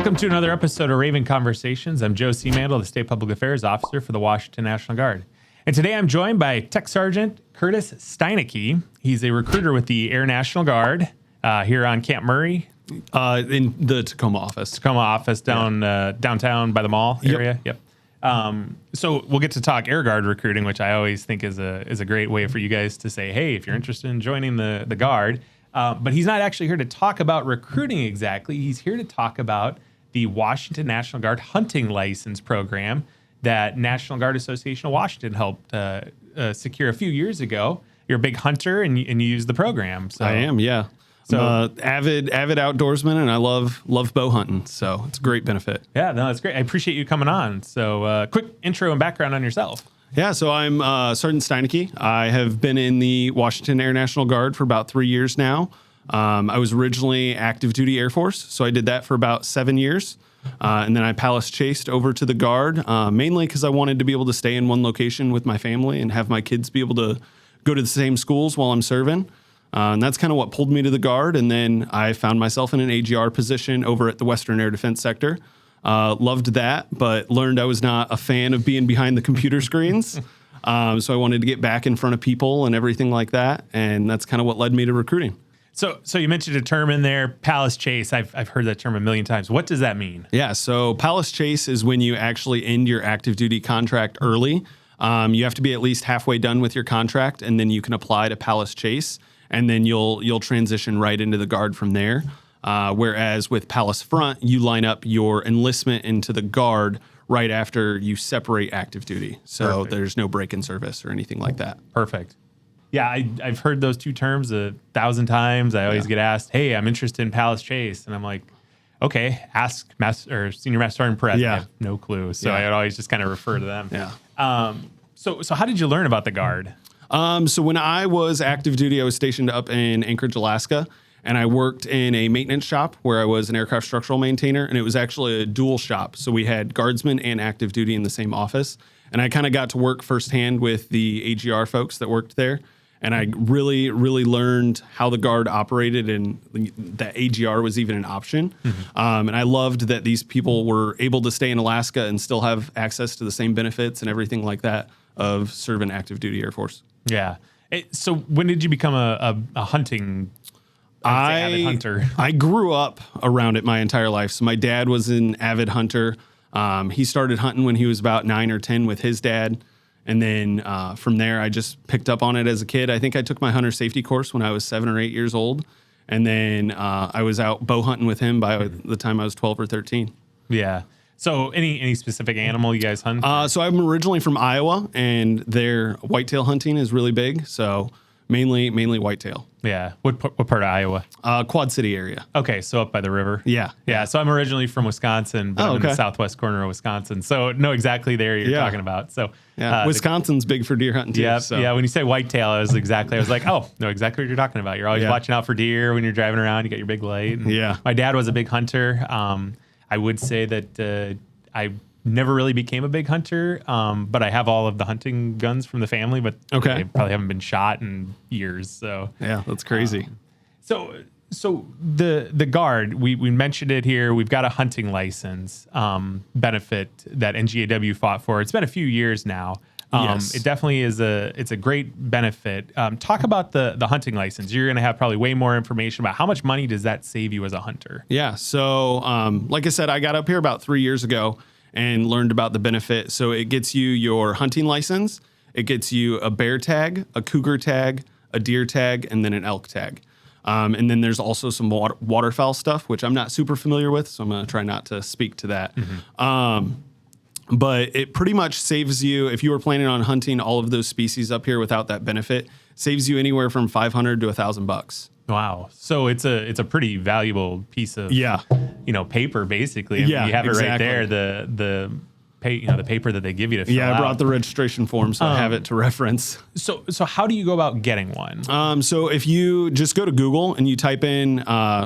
Welcome to another episode of Raven Conversations. I'm Joe C. Mandel, the State Public Affairs Officer for the Washington National Guard. And today I'm joined by TSgt Kurtis Steinecke. He's a recruiter with the Air National Guard here on Camp Murray. In the Tacoma office. Downtown by the mall area. Yep. So we'll get to talk Air Guard recruiting, which I always think is a great way for you guys to say, hey, if you're interested in joining the Guard. But he's not actually here to talk about recruiting exactly. He's here to talk about the Washington National Guard hunting license program that National Guard Association of Washington helped secure a few years ago. You're a big hunter and you use the program. So I am, yeah. So I'm avid outdoorsman, and I love bow hunting. So it's a great benefit. Yeah, no, that's great. I appreciate you coming on. So quick intro and background on yourself. Yeah, so I'm Sergeant Steinecke. I have been in the Washington Air National Guard for about 3 years now. I was originally active duty Air Force, so I did that for about 7 years. And then I palace chased over to the Guard, mainly because I wanted to be able to stay in one location with my family and have my kids be able to go to the same schools while I'm serving. And that's kind of what pulled me to the Guard. And then I found myself in an AGR position over at the Western Air Defense Sector. Loved that, but learned I was not a fan of being behind the computer screens. So I wanted to get back in front of people and everything like that. And that's kind of what led me to recruiting. So you mentioned a term in there, palace chase. I've heard that term a million times. What does that mean? Yeah, so palace chase is when you actually end your active duty contract early. You have to be at least halfway done with your contract, and then you can apply to palace chase, and then you'll transition right into the Guard from there. Whereas with palace front, you line up your enlistment into the Guard right after you separate active duty. So Perfect. There's no break in service or anything like that. Perfect. Yeah, I've heard those two terms 1,000 times. I always get asked, hey, I'm interested in palace chase. And I'm like, okay, ask Senior Master Sergeant Perez. I have no clue. So I would always just kind of refer to them. Yeah. So how did you learn about the Guard? So when I was active duty, I was stationed up in Anchorage, Alaska, and I worked in a maintenance shop where I was an aircraft structural maintainer, and it was actually a dual shop. So we had guardsmen and active duty in the same office, and I kind of got to work firsthand with the AGR folks that worked there, and I really, really learned how the Guard operated and that AGR was even an option. Mm-hmm. And I loved that these people were able to stay in Alaska and still have access to the same benefits and everything like that of serving active duty Air Force. Yeah. So when did you become a hunting avid hunter? I grew up around it my entire life. So my dad was an avid hunter. He started hunting when he was about 9 or 10 with his dad. And then from there, I just picked up on it as a kid. I think I took my hunter safety course when I was 7 or 8 years old. And then I was out bow hunting with him by the time I was 12 or 13. Yeah. So any specific animal you guys hunt? So I'm originally from Iowa, and their whitetail hunting is really big. So mainly whitetail. Yeah. What part of Iowa? Quad City area. Okay, so up by the river. Yeah. Yeah. So I'm originally from Wisconsin, but I'm in the southwest corner of Wisconsin. So know exactly the area you're talking about. So Wisconsin's big for deer hunting too. Yeah. So. Yeah. When you say whitetail, I was like, oh, know exactly what you're talking about. You're always watching out for deer when you're driving around. You got your big light. And my dad was a big hunter. I would say that I never really became a big hunter, but I have all of the hunting guns from the family, but they probably haven't been shot in years. So yeah, that's crazy. So the Guard, we mentioned it here. We've got a hunting license benefit that NGAW fought for. It's been a few years now. Yes. It definitely is it's a great benefit. Talk about the hunting license. You're going to have probably way more information about how much money does that save you as a hunter? Yeah. So like I said, I got up here about 3 years ago and learned about the benefit. So it gets you your hunting license. It gets you a bear tag, a cougar tag, a deer tag, and then an elk tag. And then there's also some waterfowl stuff, which I'm not super familiar with, so I'm going to try not to speak to that. Mm-hmm. But it pretty much saves you, if you were planning on hunting all of those species up here without that benefit, saves you anywhere from $500 to $1,000. Wow. So it's a pretty valuable piece of paper basically. I mean, you have it right there, the paper that they give you to fill out. I brought the registration form, so I have it to reference. So how do you go about getting one? So if you just go to Google and you type in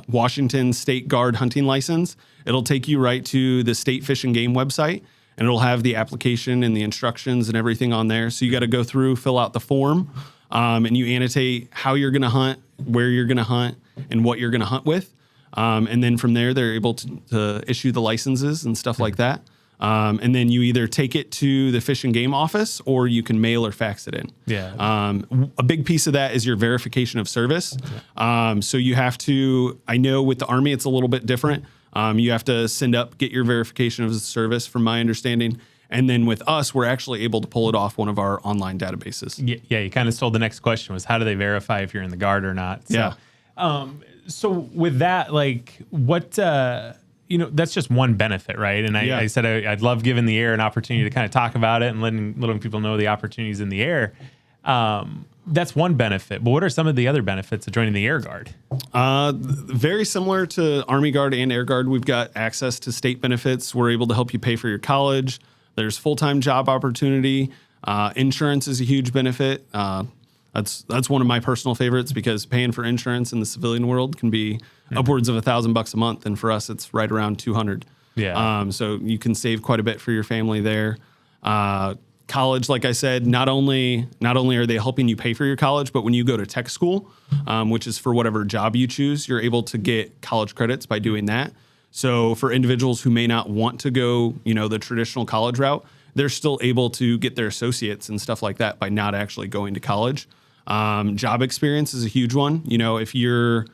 Washington State Guard hunting license, it'll take you right to the State Fish and Game website, and it'll have the application and the instructions and everything on there. So you got to go through, fill out the form, and you annotate how you're going to hunt, where you're going to hunt, and what you're going to hunt with. And then from there, they're able to issue the licenses and stuff like that. And then you either take it to the Fish and Game office or you can mail or fax it in. Yeah. A big piece of that is your verification of service. So you have to, I know with the Army, it's a little bit different. You have to get your verification of service from my understanding. And then with us, we're actually able to pull it off one of our online databases. Yeah, you kind of stole the next question was how do they verify if you're in the Guard or not? So, Yeah. So with that, like what, that's just one benefit, right? And I said I'd love giving the air an opportunity to kind of talk about it and letting people know the opportunities in the air. That's one benefit. But what are some of the other benefits of joining the Air Guard? Very similar to Army Guard and Air Guard. We've got access to state benefits. We're able to help you pay for your college. There's full-time job opportunity. Insurance is a huge benefit. That's one of my personal favorites because paying for insurance in the civilian world can be upwards of $1,000 a month, and for us, it's right around $200. Yeah. So you can save quite a bit for your family there. College, like I said, not only are they helping you pay for your college, but when you go to tech school, which is for whatever job you choose, you're able to get college credits by doing that. So for individuals who may not want to go, the traditional college route, they're still able to get their associates and stuff like that by not actually going to college. Job experience is a huge one. If you're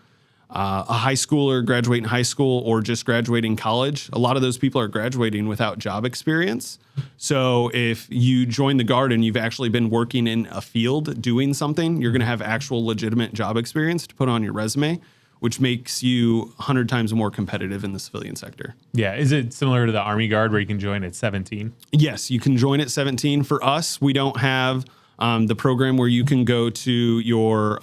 a high schooler graduating high school or just graduating college, a lot of those people are graduating without job experience. So if you join the Guard and you've actually been working in a field doing something, you're going to have actual legitimate job experience to put on your resume, which makes you 100 times more competitive in the civilian sector. Yeah. Is it similar to the Army Guard where you can join at 17? Yes, you can join at 17. For us, we don't have the program where you can go to your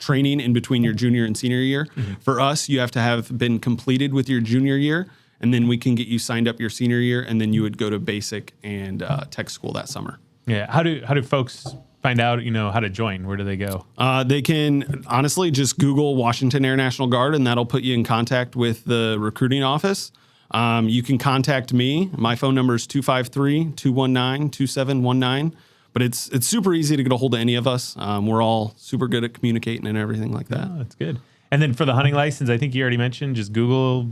training in between your junior and senior year. Mm-hmm. For us, you have to have been completed with your junior year, and then we can get you signed up your senior year, and then you would go to basic and tech school that summer. Yeah. How do folks find out, how to join? Where do they go? They can honestly just Google Washington Air National Guard, and that'll put you in contact with the recruiting office. You can contact me. My phone number is 253-219-2719. But it's super easy to get a hold of any of us. We're all super good at communicating and everything like that. Oh, that's good. And then for the hunting license, I think you already mentioned, just Google,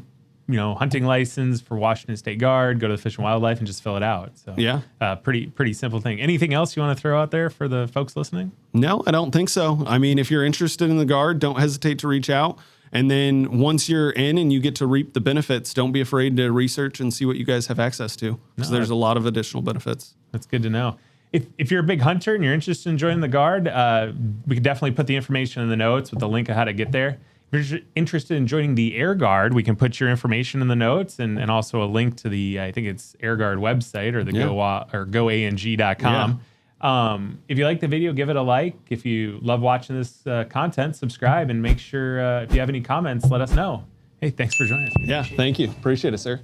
hunting license for Washington State Guard, go to the Fish and Wildlife and just fill it out. So yeah, pretty simple thing. Anything else you want to throw out there for the folks listening? No, I don't think so. I mean, if you're interested in the Guard, don't hesitate to reach out. And then once you're in and you get to reap the benefits, don't be afraid to research and see what you guys have access to. Because there's a lot of additional benefits. That's good to know. If you're a big hunter and you're interested in joining the Guard, we could definitely put the information in the notes with the link of how to get there. If you're interested in joining the Air Guard, we can put your information in the notes and also a link to the, I think it's Air Guard website or the goang.com. Yeah. If you like the video, give it a like. If you love watching this content, subscribe and make sure if you have any comments, let us know. Hey, thanks for joining us. Yeah, thank you. Appreciate it, sir.